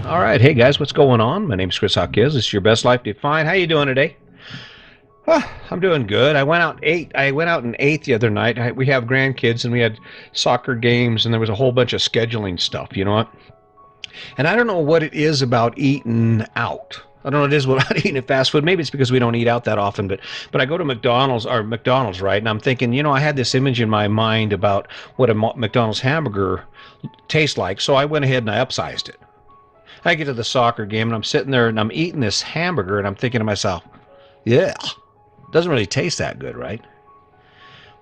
All right, hey guys, what's going on? My name's Chris Hawkes. This is your best life defined. How you doing today? I'm doing good. I went out and ate the other night. We have grandkids, and we had soccer games, and there was a whole bunch of scheduling stuff. You know what? And I don't know what it is about eating out. I don't know what it is about eating fast food. Maybe it's because we don't eat out that often, but I go to McDonald's, right? And I'm thinking, I had this image in my mind about what a McDonald's hamburger tastes like, so I went ahead and I upsized it. I get to the soccer game and I'm sitting there and I'm eating this hamburger and I'm thinking to myself, yeah, doesn't really taste that good, right?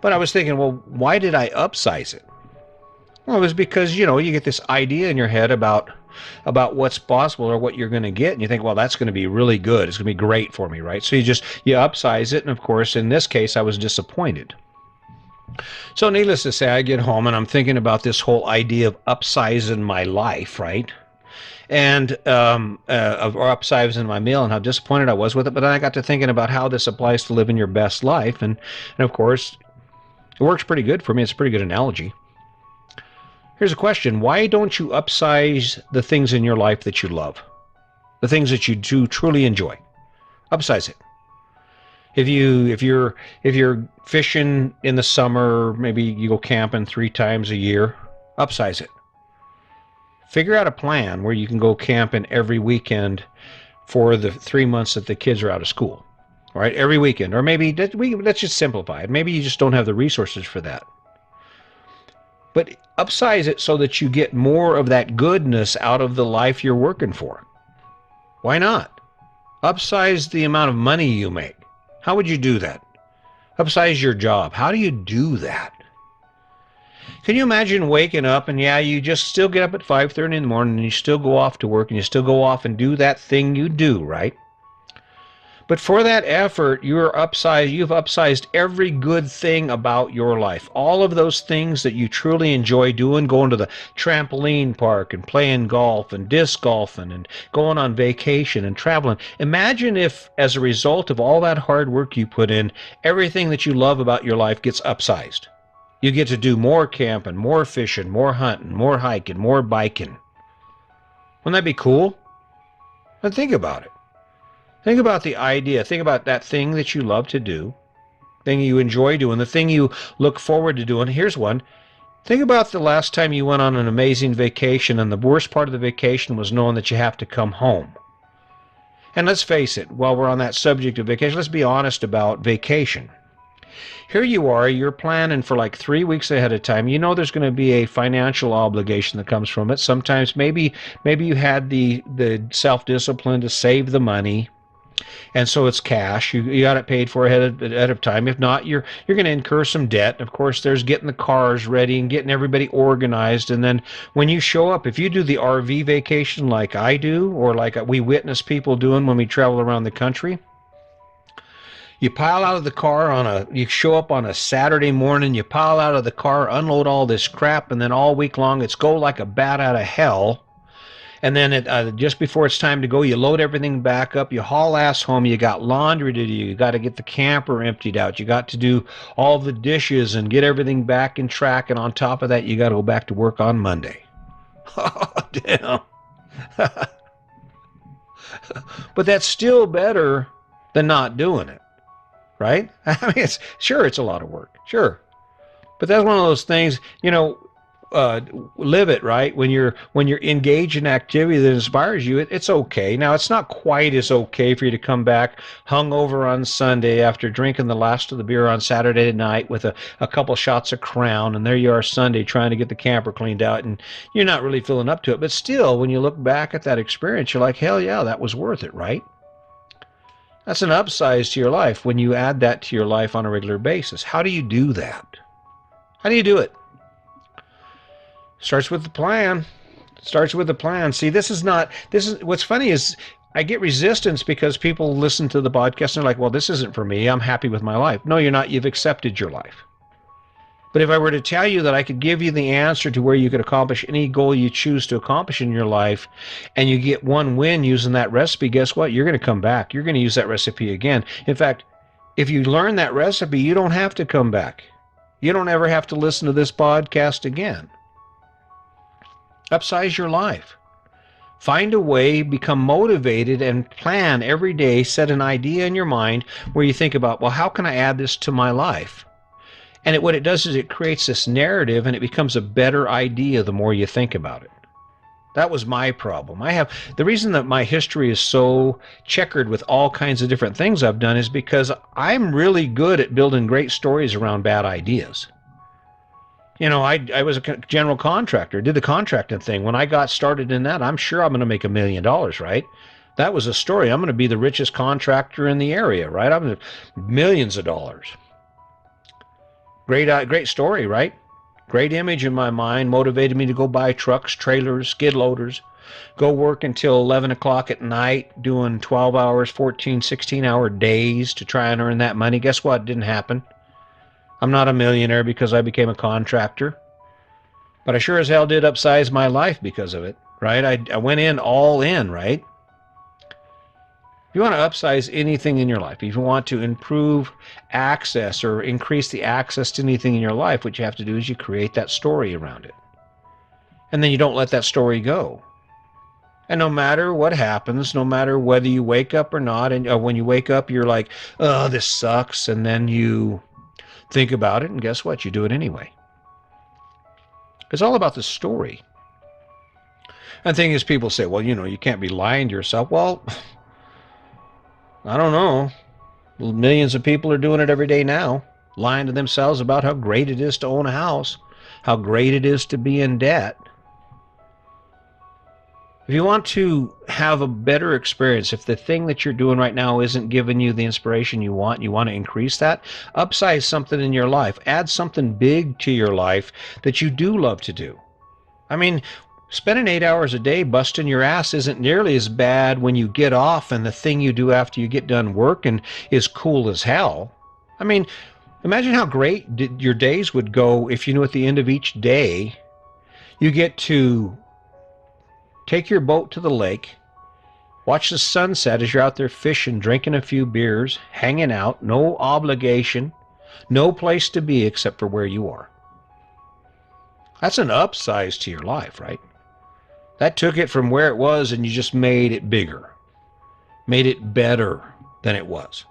But I was thinking, well, why did I upsize it? Well, it was because, you get this idea in your head about what's possible or what you're going to get, and you think, well, that's going to be really good. It's going to be great for me, right? So you upsize it, and of course, in this case, I was disappointed. So needless to say, I get home and I'm thinking about this whole idea of upsizing my life, right? And or upsizing my meal and how disappointed I was with it. But then I got to thinking about how this applies to living your best life, and of course, it works pretty good for me. It's a pretty good analogy. Here's a question: why don't you upsize the things in your life that you love, the things that you do truly enjoy? Upsize it. If you're fishing in the summer, maybe you go camping 3 times a year, upsize it. Figure out a plan where you can go camping every weekend for the 3 months that the kids are out of school, right? Every weekend. Or maybe let's just simplify it. Maybe you just don't have the resources for that. But upsize it so that you get more of that goodness out of the life you're working for. Why not? Upsize the amount of money you make. How would you do that? Upsize your job. How do you do that? Can you imagine waking up and you just still get up at 5:30 in the morning and you still go off to work and you still go off and do that thing you do, right? But for that effort, you've upsized every good thing about your life. All of those things that you truly enjoy doing, going to the trampoline park and playing golf and disc golfing and going on vacation and traveling. Imagine if, as a result of all that hard work you put in, everything that you love about your life gets upsized. You get to do more camping, more fishing, more hunting, more hiking, more biking. Wouldn't that be cool? And think about it. Think about the idea. Think about that thing that you love to do, thing you enjoy doing, the thing you look forward to doing. Here's one. Think about the last time you went on an amazing vacation, and the worst part of the vacation was knowing that you have to come home. And let's face it, while we're on that subject of vacation, let's be honest about vacation. Here you are, you're planning for like 3 weeks ahead of time. You know there's going to be a financial obligation that comes from it. Sometimes maybe you had the self-discipline to save the money, and so it's cash. You got it paid for ahead of time. If not, you're going to incur some debt. Of course, there's getting the cars ready and getting everybody organized. And then when you show up, if you do the RV vacation like I do, or like we witness people doing when we travel around the country, you pile out of the car you show up on a Saturday morning, you pile out of the car, unload all this crap, and then all week long it's go like a bat out of hell. And then just before it's time to go, you load everything back up, you haul ass home, you got laundry to do, you got to get the camper emptied out, you got to do all the dishes and get everything back in track, and on top of that, you got to go back to work on Monday. Oh, damn. But that's still better than not doing it. Right? I mean, it's a lot of work. Sure. But that's one of those things, live it, right? When you're engaged in activity that inspires you, it's okay. Now, it's not quite as okay for you to come back hungover on Sunday after drinking the last of the beer on Saturday night with a couple shots of Crown, and there you are Sunday trying to get the camper cleaned out, and you're not really feeling up to it. But still, when you look back at that experience, you're like, hell yeah, that was worth it, right? That's an upsize to your life when you add that to your life on a regular basis. How do you do that? How do you do it? Starts with the plan. See, this is what's funny is I get resistance because people listen to the podcast and they're like, well, this isn't for me. I'm happy with my life. No, you're not. You've accepted your life. But if I were to tell you that I could give you the answer to where you could accomplish any goal you choose to accomplish in your life, and you get one win using that recipe, guess what? You're going to come back. You're going to use that recipe again. In fact, if you learn that recipe, you don't have to come back. You don't ever have to listen to this podcast again. Upsize your life. Find a way, become motivated, and plan every day. Set an idea in your mind where you think about, well, how can I add this to my life? And what it does is it creates this narrative, and it becomes a better idea the more you think about it. That was my problem. The reason that my history is so checkered with all kinds of different things I've done is because I'm really good at building great stories around bad ideas. I was a general contractor, did the contracting thing. When I got started in that, I'm sure I'm going to make $1 million, right? That was a story. I'm going to be the richest contractor in the area, right? I'm millions of dollars. Great story, right? Great image in my mind, motivated me to go buy trucks, trailers, skid loaders, go work until 11 o'clock at night, doing 12 hours, 14, 16-hour days to try and earn that money. Guess what? It didn't happen. I'm not a millionaire because I became a contractor, but I sure as hell did upsize my life because of it, right? I went in all in, right? If you want to upsize anything in your life, if you want to improve access or increase the access to anything in your life, what you have to do is you create that story around it. And then you don't let that story go. And no matter what happens, no matter whether you wake up or not, and when you wake up, you're like, oh, this sucks. And then you think about it, and guess what? You do it anyway. It's all about the story. And the thing is, people say, well, you can't be lying to yourself. Well, I don't know. Millions of people are doing it every day now, lying to themselves about how great it is to own a house, how great it is to be in debt. If you want to have a better experience, if the thing that you're doing right now isn't giving you the inspiration you want to increase that, upsize something in your life. Add something big to your life that you do love to do. I mean, spending 8 hours a day busting your ass isn't nearly as bad when you get off and the thing you do after you get done working is cool as hell. I mean, imagine how great your days would go if you knew at the end of each day you get to take your boat to the lake, watch the sunset as you're out there fishing, drinking a few beers, hanging out, no obligation, no place to be except for where you are. That's an upsize to your life, right? That took it from where it was and you just made it bigger, made it better than it was.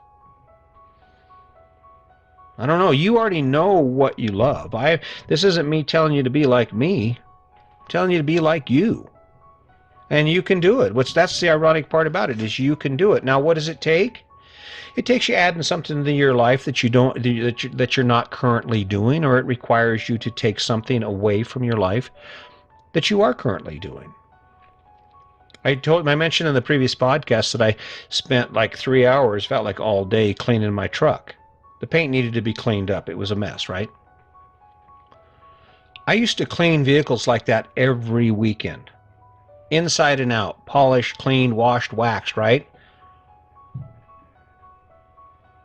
I don't know. You already know what you love. This isn't me telling you to be like me. I'm telling you to be like you. And you can do it. That's the ironic part about it, is you can do it. Now, what does it take? It takes you adding something to your life that you're not currently doing, or it requires you to take something away from your life that you are currently doing. I mentioned in the previous podcast that I spent like 3 hours, felt like all day, cleaning my truck. The paint needed to be cleaned up. It was a mess, right? I used to clean vehicles like that every weekend. Inside and out, polished, cleaned, washed, waxed, right?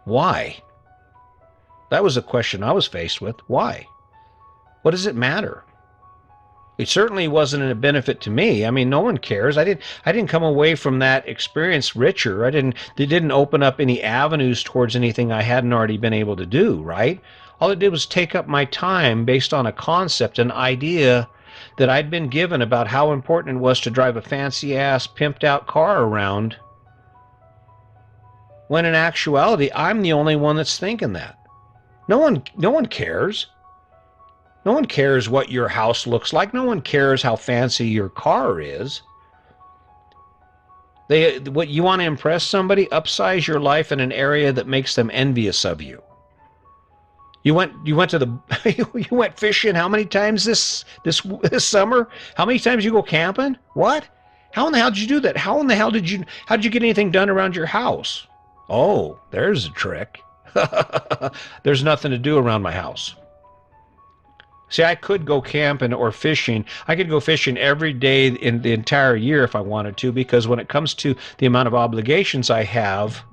Why? That was a question I was faced with. Why? What does it matter? It certainly wasn't a benefit to me. I mean, no one cares. I didn't come away from that experience richer. They didn't open up any avenues towards anything I hadn't already been able to do, right? All it did was take up my time based on a concept, an idea that I'd been given about how important it was to drive a fancy-ass, pimped-out car around, when in actuality, I'm the only one that's thinking that. No one cares. No one cares what your house looks like. No one cares how fancy your car is. What you want to impress somebody? Upsize your life in an area that makes them envious of you. You went you went fishing how many times this summer? How many times you go camping? What? How in the hell did you do that? How did you get anything done around your house? Oh, there's a trick. There's nothing to do around my house. See, I could go camping or fishing. I could go fishing every day in the entire year if I wanted to, because when it comes to the amount of obligations I have,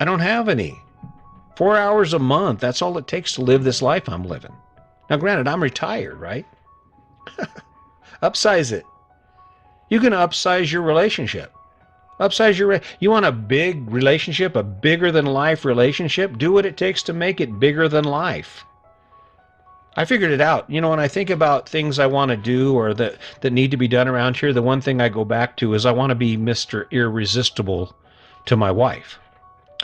I don't have any. 4 hours a month, that's all it takes to live this life I'm living. Now, granted, I'm retired, right? Upsize it. You can upsize your relationship. You want a big relationship, a bigger than life relationship? Do what it takes to make it bigger than life. I figured it out. When I think about things I want to do or that need to be done around here, the one thing I go back to is I want to be Mr. Irresistible to my wife.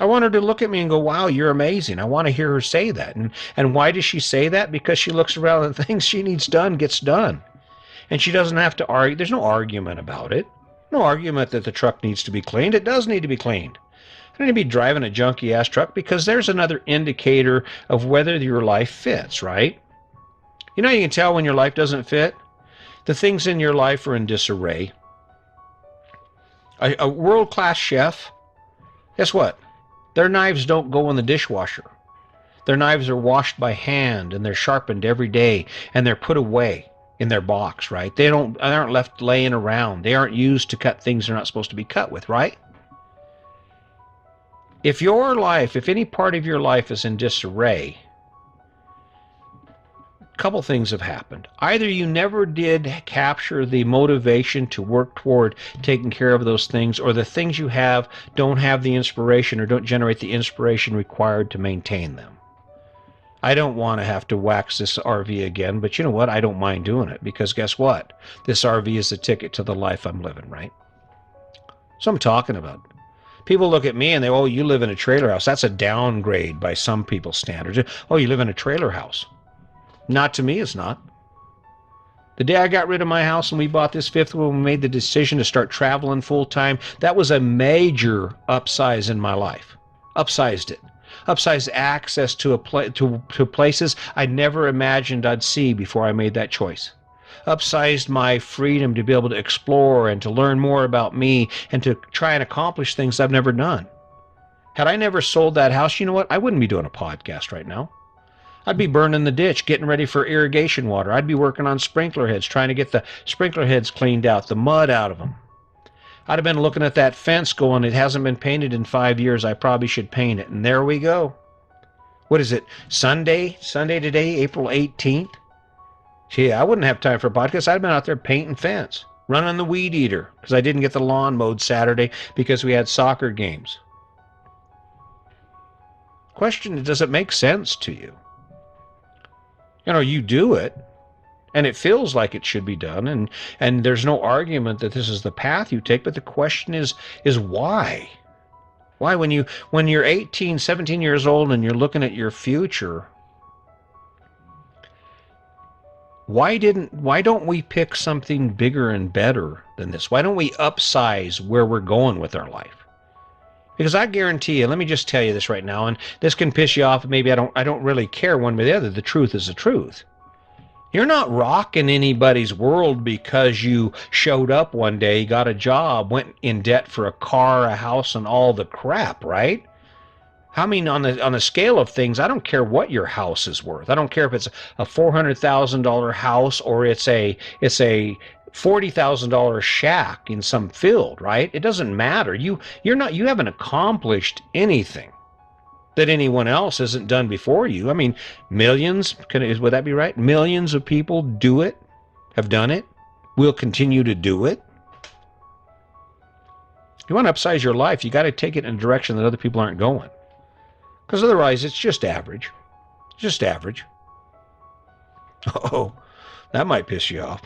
I want her to look at me and go, wow, you're amazing. I want to hear her say that. And why does she say that? Because she looks around and things she needs done gets done. And she doesn't have to argue. There's no argument about it. No argument that the truck needs to be cleaned. It does need to be cleaned. I don't need to be driving a junky ass truck because there's another indicator of whether your life fits, right? You can tell when your life doesn't fit? The things in your life are in disarray. A world-class chef, guess what? Their knives don't go in the dishwasher. Their knives are washed by hand and they're sharpened every day and they're put away in their box, right? They aren't left laying around. They aren't used to cut things they're not supposed to be cut with, right? If any part of your life is in disarray, couple things have happened. Either you never did capture the motivation to work toward taking care of those things, or the things you have don't have the inspiration or don't generate the inspiration required to maintain them. I don't want to have to wax this RV again, but you know what? I don't mind doing it because guess what? This RV is the ticket to the life I'm living, right? So I'm talking about. People look at me and they, oh, you live in a trailer house. That's a downgrade by some people's standards. Oh, you live in a trailer house. Not to me, it's not. The day I got rid of my house and we bought this fifth one, we made the decision to start traveling full time. That was a major upsize in my life. Upsized it. Upsized access to places I never imagined I'd see before I made that choice. Upsized my freedom to be able to explore and to learn more about me and to try and accomplish things I've never done. Had I never sold that house, you know what? I wouldn't be doing a podcast right now. I'd be burning the ditch, getting ready for irrigation water. I'd be working on sprinkler heads, trying to get the sprinkler heads cleaned out, the mud out of them. I'd have been looking at that fence going, it hasn't been painted in 5 years. I probably should paint it. And there we go. What is it? Sunday today, April 18th? Gee, I wouldn't have time for a podcast. I'd have been out there painting fence, running the weed eater, because I didn't get the lawn mowed Saturday because we had soccer games. Question, does it make sense to you? You do it, and it feels like it should be done, and there's no argument that this is the path you take, but the question is why? Why, when you're 18, 17 years old and you're looking at your future, why don't we pick something bigger and better than this? Why don't we upsize where we're going with our life? Because I guarantee you, let me just tell you this right now, and this can piss you off. Maybe I don't really care one way or the other. The truth is the truth. You're not rocking anybody's world because you showed up one day, got a job, went in debt for a car, a house, and all the crap, right? I mean, on the scale of things, I don't care what your house is worth. I don't care if it's a $400,000 house or it's a $40,000 shack in some field, right? It doesn't matter. You haven't accomplished anything that anyone else hasn't done before you. I mean, millions, would that be right? Millions of people have done it, will continue to do it. You want to upsize your life, you got to take it in a direction that other people aren't going. Because otherwise, it's just average. Just average. Oh, that might piss you off.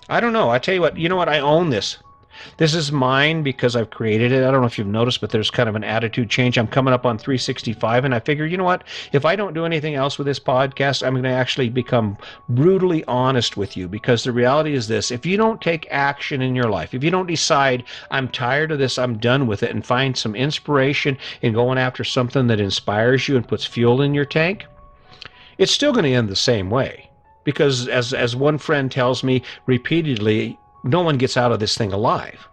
I don't know. I tell you what, I own this. This is mine because I've created it. I don't know if you've noticed, but there's kind of an attitude change. I'm coming up on 365, and I figure, you know what? If I don't do anything else with this podcast, I'm going to actually become brutally honest with you, because the reality is this. If you don't take action in your life, if you don't decide, I'm tired of this, I'm done with it, and find some inspiration in going after something that inspires you and puts fuel in your tank, it's still going to end the same way. Because as one friend tells me repeatedly, no one gets out of this thing alive.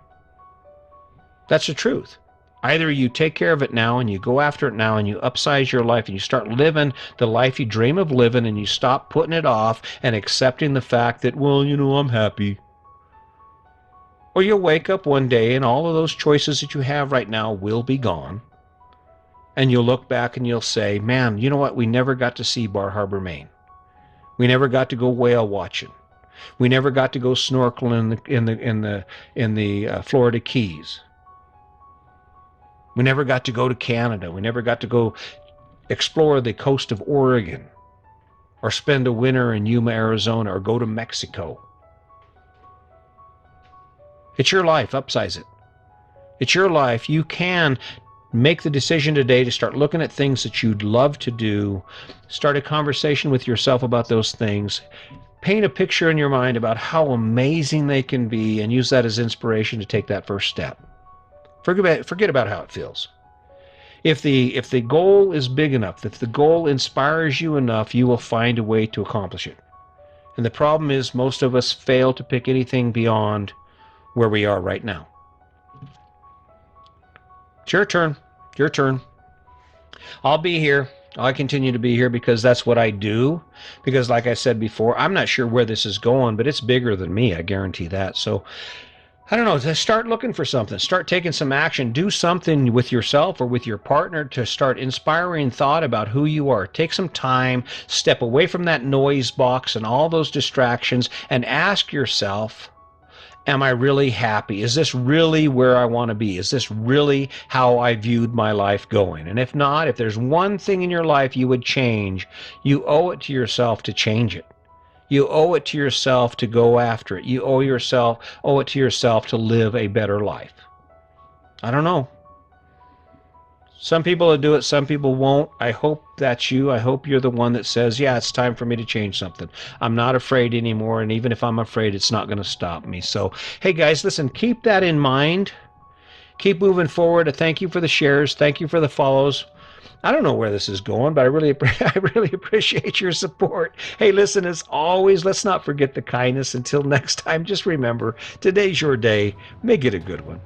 That's the truth. Either you take care of it now and you go after it now and you upsize your life and you start living the life you dream of living, and you stop putting it off and accepting the fact that, well, I'm happy. Or you'll wake up one day and all of those choices that you have right now will be gone. And you'll look back and you'll say, man, you know what? We never got to see Bar Harbor, Maine. We never got to go whale watching. We never got to go snorkeling in the Florida Keys. We never got to go to Canada. We never got to go explore the coast of Oregon. or spend a winter in Yuma, Arizona, or go to Mexico. It's your life. Upsize it. It's your life. You can make the decision today to start looking at things that you'd love to do. Start a conversation with yourself about those things. Paint a picture in your mind about how amazing they can be and use that as inspiration to take that first step. Forget about how it feels. If the goal is big enough, if the goal inspires you enough, you will find a way to accomplish it. And the problem is most of us fail to pick anything beyond where we are right now. It's your turn. Your turn. I'll be here. I continue to be here because that's what I do. Because like I said before, I'm not sure where this is going, but it's bigger than me. I guarantee that. So I don't know. Start looking for something. Start taking some action. Do something with yourself or with your partner to start inspiring thought about who you are. Take some time. Step away from that noise box and all those distractions and ask yourself, am I really happy? Is this really where I want to be? Is this really how I viewed my life going? And if not, if there's one thing in your life you would change, you owe it to yourself to change it. You owe it to yourself to go after it. You owe it to yourself to live a better life. I don't know. Some people will do it, some people won't. I hope that's you. I hope you're the one that says, yeah, it's time for me to change something. I'm not afraid anymore, and even if I'm afraid, it's not going to stop me. So, hey guys, listen, keep that in mind. Keep moving forward. Thank you for the shares. Thank you for the follows. I don't know where this is going, but I really appreciate your support. Hey, listen, as always, let's not forget the kindness. Until next time, just remember, today's your day. Make it a good one.